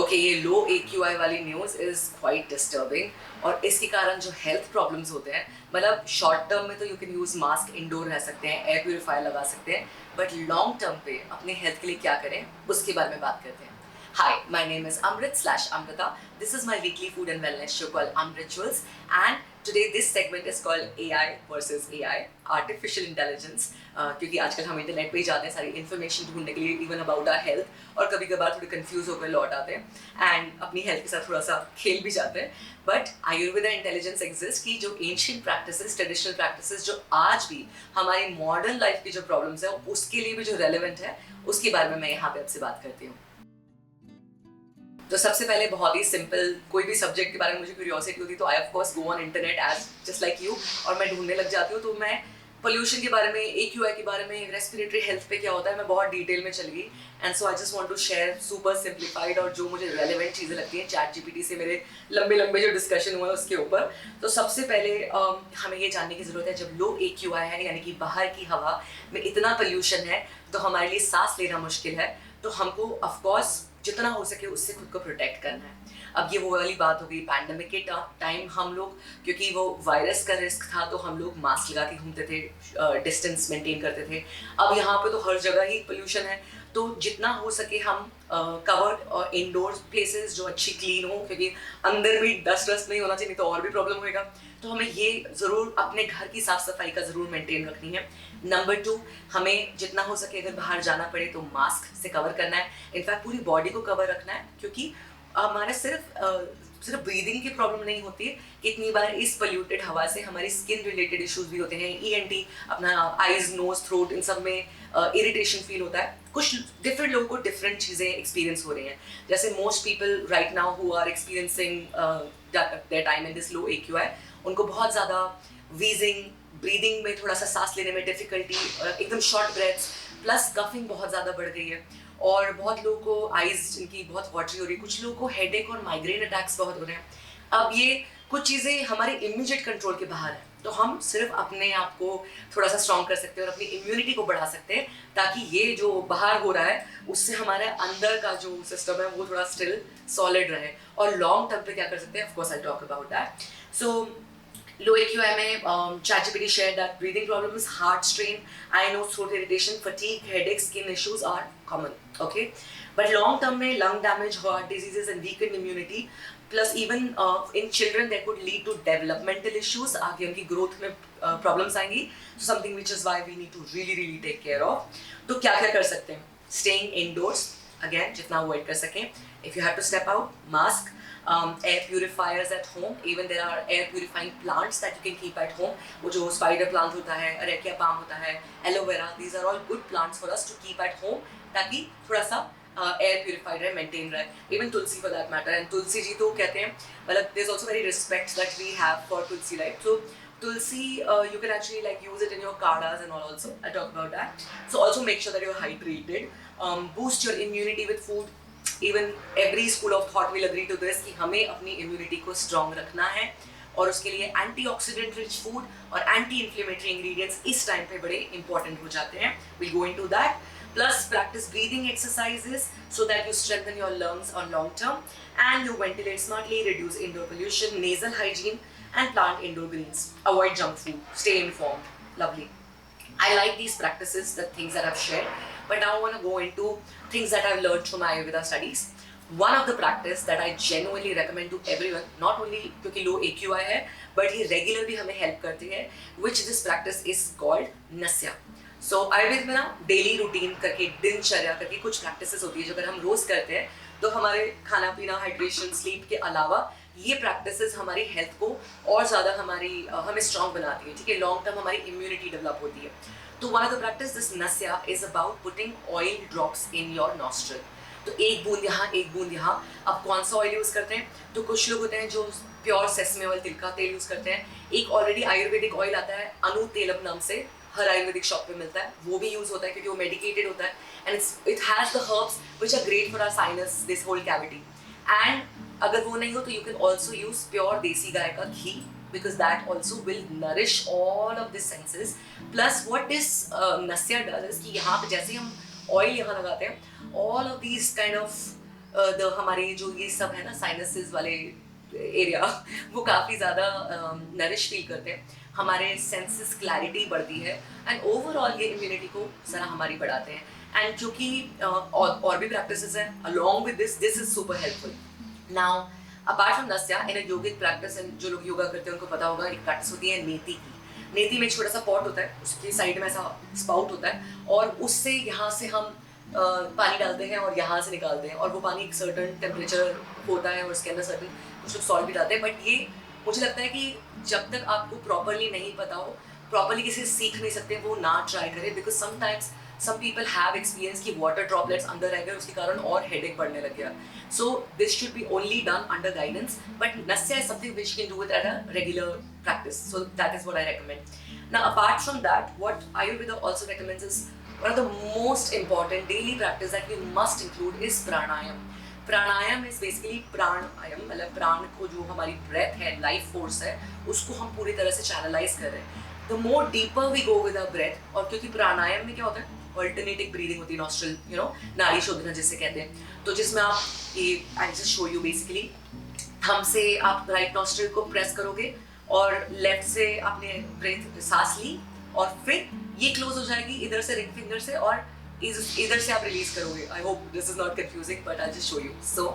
Okay, ये लो AQI वाली news is quite disturbing और इसके कारण जो हेल्थ प्रॉब्लम्स होते हैं, मतलब शॉर्ट टर्म में तो you can use mask, indoor रह सकते हैं, एयर प्यूरीफायर लगा सकते हैं, बट लॉन्ग टर्म पे अपने हेल्थ के लिए क्या करें उसके बारे में बात करते हैं। Hi, my name is Amrit/Amrita. This is my weekly food and wellness show called Amrituals, and today this segment is called AI versus AI, Artificial Intelligence. क्योंकि आजकल हम इंटरनेट पे ही जाते हैं सारी इन्फॉर्मेशन ढूंढने के लिए, इवन अबाउट आवर हेल्थ, और कभी कभार थोड़े कंफ्यूज होकर लौट आते हैं एंड अपनी हेल्थ के साथ थोड़ा सा खेल भी जाते हैं। बट आयुर्वेदा इंटेलिजेंस एग्जिस्ट की जो एंशियंट प्रैक्टिसेस, ट्रेडिशनल प्रैक्टिसेस जो आज भी हमारी मॉडर्न लाइफ की जो प्रॉब्लम्स है उसके लिए भी जो रेलिवेंट है, उसके बारे में मैं यहाँ पे आपसे बात करती हूँ। तो सबसे पहले बहुत ही सिंपल, कोई भी सब्जेक्ट के बारे में मुझे क्यूरियोसिटी होती है तो I of course go on internet as just like you, और मैं ढूंढने लग जाती हूँ। तो मैं पोल्यूशन के बारे में, AQI के बारे में, रेस्पिरेटरी हेल्थ पे क्या होता है, मैं बहुत डिटेल में चल गई। And so I just want to share super simplified और जो मुझे रेलेवेंट चीज़ें लगती हैं चैट जीपीटी से मेरे लंबे लंबे जो डिस्कशन हुए उसके ऊपर। तो सबसे पहले हमें ये जानने की ज़रूरत है, जब लो AQI है यानी कि बाहर की हवा में इतना पोल्यूशन है तो हमारे लिए सांस लेना मुश्किल है, तो हमको ऑफकोर्स जितना हो सके उससे खुद को प्रोटेक्ट करना है। अब ये वो वाली बात हो गई, पैंडेमिक के टाइम हम लोग, क्योंकि वो वायरस का रिस्क था तो हम लोग मास्क लगा के घूमते थे, डिस्टेंस मेंटेन करते थे। अब यहाँ पे तो हर जगह ही पोल्यूशन है, तो जितना हो सके हम कवर्ड और इंडोर प्लेसेस जो अच्छी क्लीन हो, क्योंकि अंदर भी डस्ट वस्ट नहीं होना चाहिए, नहीं तो और भी प्रॉब्लम होएगा। तो हमें ये ज़रूर अपने घर की साफ़ सफाई का ज़रूर मेंटेन रखनी है। नंबर 2, हमें जितना हो सके अगर बाहर जाना पड़े तो मास्क से कवर करना है, इनफैक्ट पूरी बॉडी को कवर रखना है, क्योंकि हमारा सिर्फ ब्रीदिंग की प्रॉब्लम नहीं होती है, कितनी बार इस पोल्यूटेड हवा से हमारी स्किन रिलेटेड इश्यूज भी होते हैं, ENT, अपना आइज, नोज, थ्रोट, इन सब में इरिटेशन फील होता है। कुछ डिफरेंट लोगों को डिफरेंट चीज़ें एक्सपीरियंस हो रही हैं, जैसे most people right now who are experiencing their time in this low AQI, उनको बहुत ज़्यादा वीजिंग, ब्रीदिंग में थोड़ा सा सांस लेने में डिफिकल्टी, एकदम शॉर्ट ब्रेथ्स, प्लस कफिंग बहुत ज़्यादा बढ़ गई है, और बहुत लोगों को आइज जिनकी बहुत वाटरी हो रही है, कुछ लोगों को हेडेक और माइग्रेन अटैक्स बहुत हो रहे हैं। अब ये कुछ चीज़ें हमारे इमीडिएट कंट्रोल के बाहर है, तो हम सिर्फ अपने आप को थोड़ा सा स्ट्रॉन्ग कर सकते हैं और अपनी इम्यूनिटी को बढ़ा सकते हैं, ताकि ये जो बाहर हो रहा है उससे हमारे अंदर का जो सिस्टम है वो थोड़ा स्टिल सॉलिड रहे। और लॉन्ग टर्म पे क्या कर सकते हैं, of course I talk about that. So low AQI में ChatGPT shared that breathing problems, heart strain, I know throat irritation, fatigue, headaches, skin issues are common. Okay, but long term में lung damage, heart diseases and weakened immunity, plus even in children that could lead to developmental issues, आगे उनकी growth में problems आएंगी, so something which is why we need to really take care of। तो क्या क्या कर सकते हैं, staying indoors, again जितना avoid कर सकें, if you have to step out, mask, air purifiers at home, even there are air purifying plants that you can keep at home, वो जो spider plant होता है, अरेकिया palm होता है, aloe vera, these are all good plants for us to keep at home, ताकि थोड़ा सा air purified रहे, maintain रहे, even tulsi for that matter। and tulsi जी तो कहते हैं, मतलब there's also very respect that we have for tulsi, right? So tulsi, you can actually like use it in your kadhas and all also, I talk about that। So also make sure that you're hydrated, boost your immunity with food। Even every school of thought will agree to this कि हमें अपनी immunity को strong रखना है, और उसके लिए antioxidant rich food और एंटी इन्फ्लेमेटरी इंग्रेडिएंट्स इस टाइम पे बड़े इंपॉर्टेंट हो जाते हैं। Will go into that, plus practice breathing exercises so that you strengthen your lungs on long term, and you ventilate smartly, reduce indoor pollution, nasal hygiene and plant indoor greens, avoid junk food, stay informed. Lovely, I like these practices, the things that I've shared, but now I want to go into things that I've learned through my Ayurveda studies. One of the practice that I genuinely recommend to everyone, not only क्योंकि low AQI है, but ये regular भी हमें help करती है, which this practice is called Nasya। So Ayurveda में ना daily routine करके, दिनचर्या करके कुछ प्रैक्टिसेस होती है जो अगर हम रोज करते हैं तो हमारे खाना पीना, हाइड्रेशन, स्लीप के अलावा ये प्रैक्टिसेस हमारी हेल्थ को और ज़्यादा हमें स्ट्रॉन्ग बनाती है, ठीक है, लॉन्ग टर्म हमारी इम्यूनिटी डेवलप होती है। तो one of the practice this nasya is about putting oil drops in your nostril. तो एक बूंद यहाँ, एक बूंद यहाँ। अब कौन सा ऑयल यूज़ करते हैं, तो कुछ लोग होते हैं जो प्योर सेसमे ऑयल, तिल का तेल यूज़ करते हैं। एक ऑलरेडी आयुर्वेदिक ऑयल आता है अनु तेलम नाम से, हर आयुर्वेदिक शॉप पे मिलता है, वो भी यूज़ होता है क्योंकि वो मेडिकेटेड होता है, and it has the herbs which are great for our sinus, this whole cavity. And अगर वो नहीं हो तो you can also use pure desi गाय का घी, because that also will nourish all of the senses। plus what this nasya does is कि यहाँ पे जैसे हम ऑयल यहाँ लगाते हैं, all of these kind of हमारे जो ये सब है ना साइनसेस वाले एरिया वो काफ़ी ज़्यादा नरिश फील करते हैं, हमारे सेंसेस क्लैरिटी बढ़ती है एंड ओवरऑल ये इम्यूनिटी को ज़रा हमारी बढ़ाते हैं। एंड क्योंकि और भी प्रैक्टिसेस हैं along with this is super helpful. Now apart from nasya in a yogic practice, and जो लोग योगा करते हैं उनको पता होगा, एक प्रैक्टिस होती है नेति की। नेति में एक छोटा सा पॉट होता है, उसके साइड में ऐसा स्पाउट होता है और उससे यहाँ से हम पानी डालते हैं और यहाँ से निकालते हैं, और वो पानी एक सर्टन टेम्परेचर होता है और उसके अंदर सर्टन कुछ लोग सॉल्ट भी डालते हैं। बट ये मुझे लगता है कि जब तक आपको प्रॉपरली नहीं पता हो, प्रॉपरली किसी सीख नहीं सकते, वो ना ट्राई करें, because sometimes some people have experience कि water droplets अंदर रह गए, उसके कारण और headache बढ़ने लग गया। So this should be only done under guidance, but Nasya is something which you can do it at a regular practice. So that is what I recommend. Now apart from that, what Ayurveda also recommends is one of the most important daily practice that we must include is pranayam. Pranayam is basically pranayam, मतलब प्राण को जो हमारी breath है, life force है, उसको हम पूरी तरह से चैनलाइज कर रहे हैं। The more deeper we go with a breath, और क्योंकि प्राणायाम में क्या होता है, अल्टरनेटिव ब्रीदिंग होती है, नॉस्ट्रल नाड़ी शोधना जिसे कहते हैं, तो जिसमें आप ये I just show you basically, thumb से आप राइट नॉस्ट्रल को प्रेस करोगे और लेफ्ट से आपने ब्रेथ सांस ली और फिर ये क्लोज हो जाएगी इधर से रिंग फिंगर से और इधर से आप रिलीज करोगे। I hope this is not confusing but I just show you. So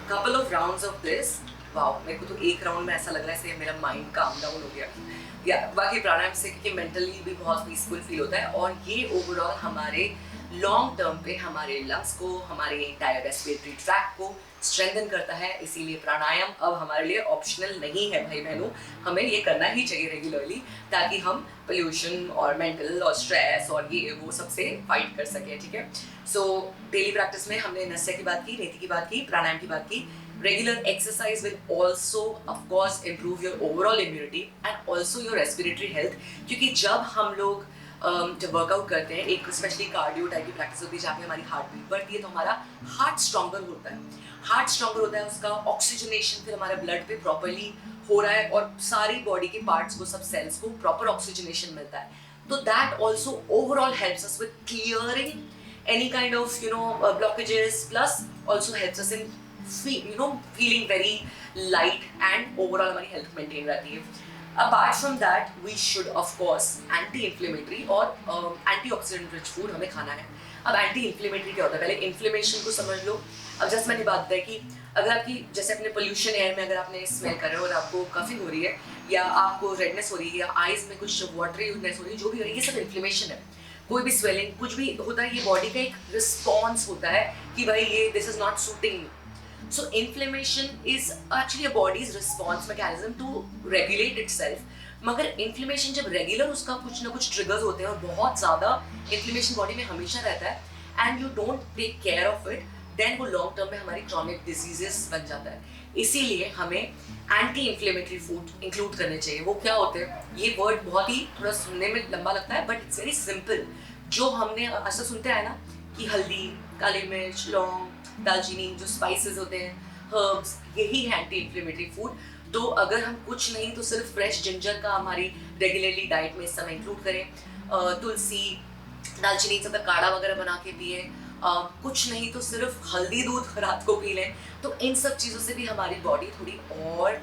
couple of rounds of this, wow, मेरे को तो एक राउंड में ऐसा लग रहा है जैसे मेरा माइंड काम डाउन हो गया। या बाकी प्राणायाम से क्योंकि मेंटली भी बहुत पीसफुल फील होता है, और ये ओवरऑल हमारे लॉन्ग टर्म पे हमारे लंग्स को, हमारे इंटायर रेस्पिरेटरी ट्रैक को स्ट्रेंथन करता है। इसीलिए प्राणायाम अब हमारे लिए ऑप्शनल नहीं है भाई बहनों, हमें ये करना ही चाहिए रेगुलरली, ताकि हम पोल्यूशन और मेंटल और स्ट्रेस और ये वो सबसे फाइट कर सकें। ठीक है, सो डेली प्रैक्टिस में हमने नस्या की बात की, नेति की बात की, प्राणायाम की बात की। Regular exercise will also of course improve your overall immunity and also your respiratory health, क्योंकि जब हम लोग जब वर्कआउट करते हैं, एक स्पेशली कार्डियो टाइप की प्रैक्टिस होती है जहाँ पे हमारी हार्ट बीट बढ़ती है, तो हमारा हार्ट स्ट्रॉन्गर होता है। हार्ट स्ट्रॉन्गर होता है, उसका ऑक्सीजनेशन फिर हमारे ब्लड पे प्रॉपरली हो रहा है और सारी बॉडी के पार्ट्स को, सब सेल्स को प्रॉपर ऑक्सीजनेशन मिलता है। तो that also overall helps us with clearing any kind of blockages, plus also helps us in feeling very light and overall हमारी हेल्थ मेंटेन रहती है। Apart from that we should of course anti inflammatory और antioxidant rich food हमें खाना है। अब anti inflammatory क्या होता है, पहले इन्फ्लेमेशन को समझ लो। अब जैसे मैंने बात बताई कि अगर आपकी जैसे अपने पोल्यूशन एयर में अगर आपने स्मेल कर रहे हो और आपको कफिंग हो रही है या आपको रेडनेस हो रही है या आइज में कुछ वाटरीनेस हो रही है, जो भी हो रही है, ये सब इन्फ्लेमेशन है। कोई भी स्वेलिंग कुछ भी होता है, ये बॉडी का एक रिस्पॉन्स होता है कि भाई ये this is not shooting. So inflammation is actually a body's response mechanism to regulate itself. मगर inflammation जब regular उसका कुछ ना कुछ triggers होते हैं और बहुत ज़्यादा inflammation body में हमेशा रहता है and you don't take care of it, then वो long term में हमारी chronic diseases बन जाता है। इसीलिए हमें anti inflammatory food include करने चाहिए। वो क्या होते हैं, ये word बहुत ही थोड़ा सुनने में लंबा लगता है but it's very simple। जो हमने ऐसा सुनते आए ना कि हल्दी, काली मिर्च, लौंग, दालचीनी, जो स्पाइसेस होते हैं, हर्ब्स, यही है एंटी इन्फ्लेमेटरी फूड। तो अगर हम कुछ नहीं तो सिर्फ फ्रेश जिंजर का हमारी रेगुलरली डाइट में इस समय इंक्लूड करें, तुलसी, दालचीनी सबका काढ़ा वगैरह बना के पिए, कुछ नहीं तो सिर्फ हल्दी दूध रात को पी लें, तो इन सब चीज़ों से भी हमारी बॉडी थोड़ी और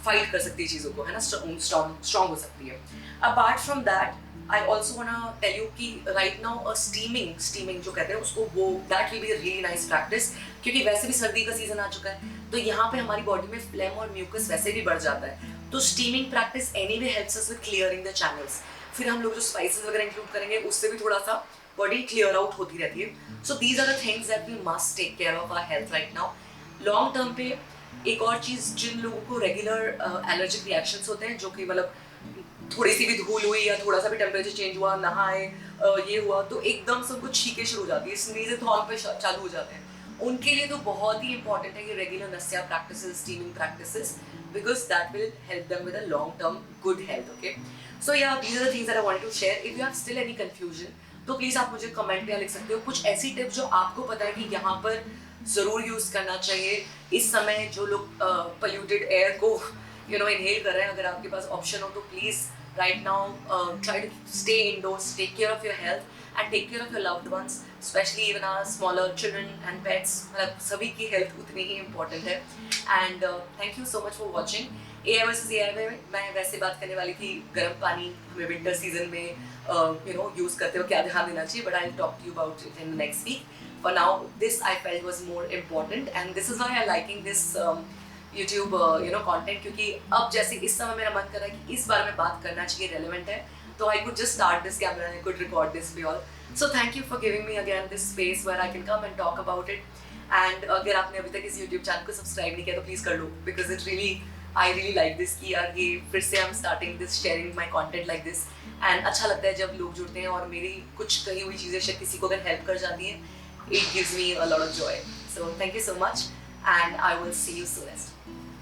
फाइट कर सकती है चीज़ों को, है ना, स्ट्रॉन्ग हो सकती है। Apart from that I also wanna tell you कि right now a steaming जो कहते हैं उसको, वो that will be a really nice practice, क्योंकि वैसे भी सर्दी का सीजन आ चुका है, तो यहाँ पे हमारी बॉडी में फ्लेम और म्यूकस वैसे भी बढ़ जाता है। तो steaming practice anyway helps us with clearing the channels। फिर हम लोग जो स्पाइसेस वगैरह इंक्लूड करेंगे उससे भी थोड़ा सा बॉडी क्लियर आउट होती रहती है। So these are the things that we must take care of our health right now। Long term पे एक और चीज़, जिन लोगों को रेगुलर एलर्जिक रिएक्शंस होते हैं, जो कि मतलब थोड़ी सी भी धूल हुई या थोड़ा सा भी टेम्परेचर चेंज हुआ, नहाए, ये हुआ तो एकदम सब कुछ छींके शुरू हो जाती है, स्नीज़ थॉर्न पे चालू हो जाते हैं। उनके लिए तो बहुत ही इंपॉर्टेंट है कि regular nasya practices, steaming practices, because that will help them with a long term good health. Okay, so yeah these are the things that I wanted to share. If you have still any confusion, तो please आप मुझे comment में लिख सकते हो कुछ ऐसी tips जो आपको पता है कि यहाँ पर ज़रूर यूज़ करना चाहिए। इस समय जो लोग पोल्यूटेड एयर को इनहेल कर रहे हैं, अगर आपके पास ऑप्शन हो तो please right now try to stay indoors, take care of your health and take care of your loved ones, specially even our smaller children and pets. मतलब सभी की हेल्थ उतनी ही इंपॉर्टेंट है। And thank you so much for watching. AI versus AI में मैं वैसे बात करने वाली थी गर्म पानी हमें विंटर सीजन में यूज़ करते हो क्या ध्यान देना चाहिए, but I will talk to you about it in next week. For now, this I felt was more important, and this is why I liking this YouTube content, क्योंकि अब जैसे इस समय मेरा मन कर रहा है कि इस बारे में बात करना चाहिए, relevant है, तो I could just start this camera and I could record this for you all. So thank you for giving me again this space where I can come and talk about it. And अगर आपने अभी तक इस YouTube channel को subscribe नहीं किया तो please कर लो, because it really I really like this कि यार ये फिर से I'm starting this sharing my content like this, and अच्छा लगता है जब लोग जुड़ते हैं और मेरी कुछ कही हुई चीज़ें शायद किसी को अगर help कर जाती हैं. It gives me a lot of joy. So thank you so much, and I will see you soonest.